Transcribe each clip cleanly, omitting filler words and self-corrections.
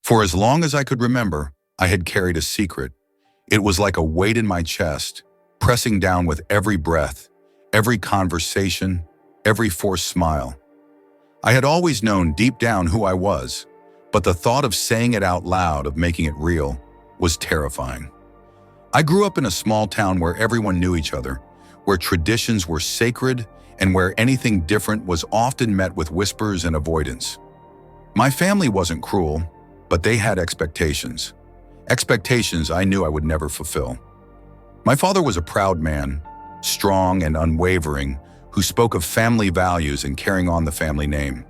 For as long as I could remember, I had carried a secret. It was like a weight in my chest, pressing down with every breath, every conversation, every forced smile. I had always known deep down who I was, but the thought of saying it out loud, of making it real, was terrifying. I grew up in a small town where everyone knew each other, where traditions were sacred, and where anything different was often met with whispers and avoidance. My family wasn't cruel, but they had expectations. Expectations I knew I would never fulfill. My father was a proud man, strong and unwavering, who spoke of family values and carrying on the family name.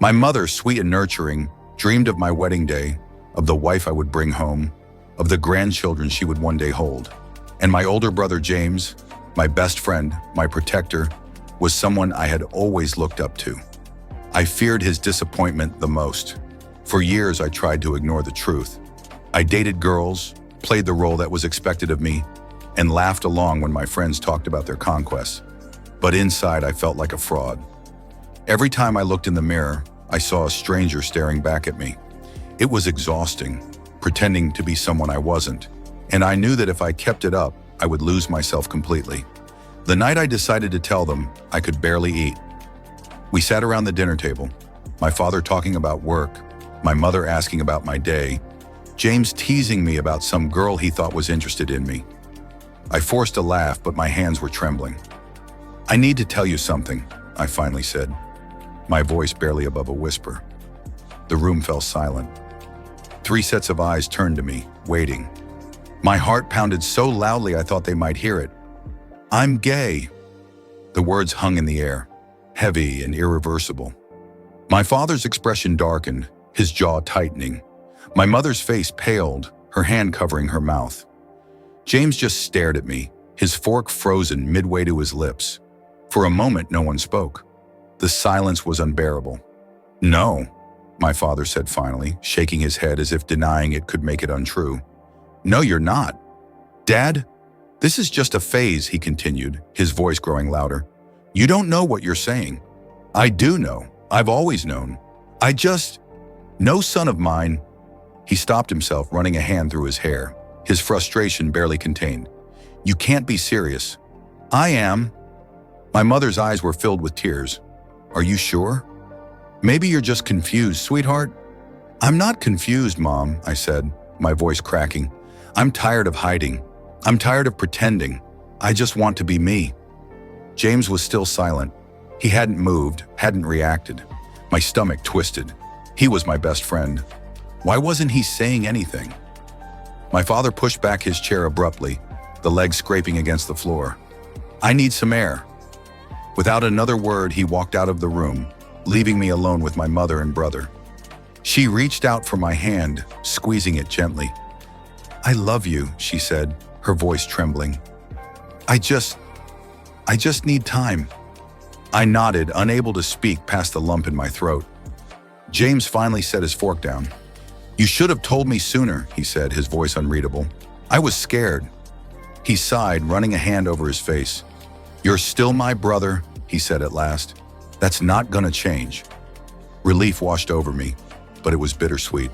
My mother, sweet and nurturing, dreamed of my wedding day, of the wife I would bring home, of the grandchildren she would one day hold. And my older brother James, my best friend, my protector, was someone I had always looked up to. I feared his disappointment the most. For years I tried to ignore the truth. I dated girls, played the role that was expected of me, and laughed along when my friends talked about their conquests. But inside I felt like a fraud. Every time I looked in the mirror, I saw a stranger staring back at me. It was exhausting, pretending to be someone I wasn't, and I knew that if I kept it up, I would lose myself completely. The night I decided to tell them, I could barely eat. We sat around the dinner table, my father talking about work, my mother asking about my day, James teasing me about some girl he thought was interested in me. I forced a laugh, but my hands were trembling. "I need to tell you something," I finally said, my voice barely above a whisper. The room fell silent. 3 sets of eyes turned to me, waiting. My heart pounded so loudly I thought they might hear it. "I'm gay." The words hung in the air, heavy and irreversible. My father's expression darkened, his jaw tightening. My mother's face paled, her hand covering her mouth. James just stared at me, his fork frozen midway to his lips. For a moment, no one spoke. The silence was unbearable. "No," my father said finally, shaking his head as if denying it could make it untrue. "No, you're not. Dad, this is just a phase," he continued, his voice growing louder. "You don't know what you're saying. I do know. I've always known. No son of mine." He stopped himself, running a hand through his hair, his frustration barely contained. "You can't be serious." "I am." My mother's eyes were filled with tears. "Are you sure? Maybe you're just confused, sweetheart." "I'm not confused, Mom," I said, my voice cracking. "I'm tired of hiding. I'm tired of pretending. I just want to be me." James was still silent. He hadn't moved, hadn't reacted. My stomach twisted. He was my best friend. Why wasn't he saying anything? My father pushed back his chair abruptly, the legs scraping against the floor. "I need some air." Without another word, he walked out of the room, leaving me alone with my mother and brother. She reached out for my hand, squeezing it gently. "I love you," she said, her voice trembling. I just need time." I nodded, unable to speak past the lump in my throat. James finally set his fork down. "You should have told me sooner," he said, his voice unreadable. "I was scared." He sighed, running a hand over his face. "You're still my brother," he said at last. "That's not gonna change." Relief washed over me, but it was bittersweet.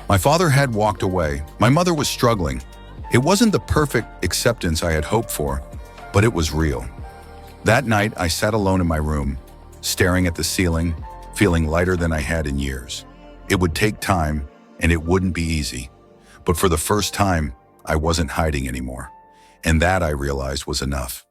My father had walked away. My mother was struggling. It wasn't the perfect acceptance I had hoped for, but it was real. That night, I sat alone in my room, staring at the ceiling, feeling lighter than I had in years. It would take time, and it wouldn't be easy. But for the first time, I wasn't hiding anymore. And that, I realized, was enough.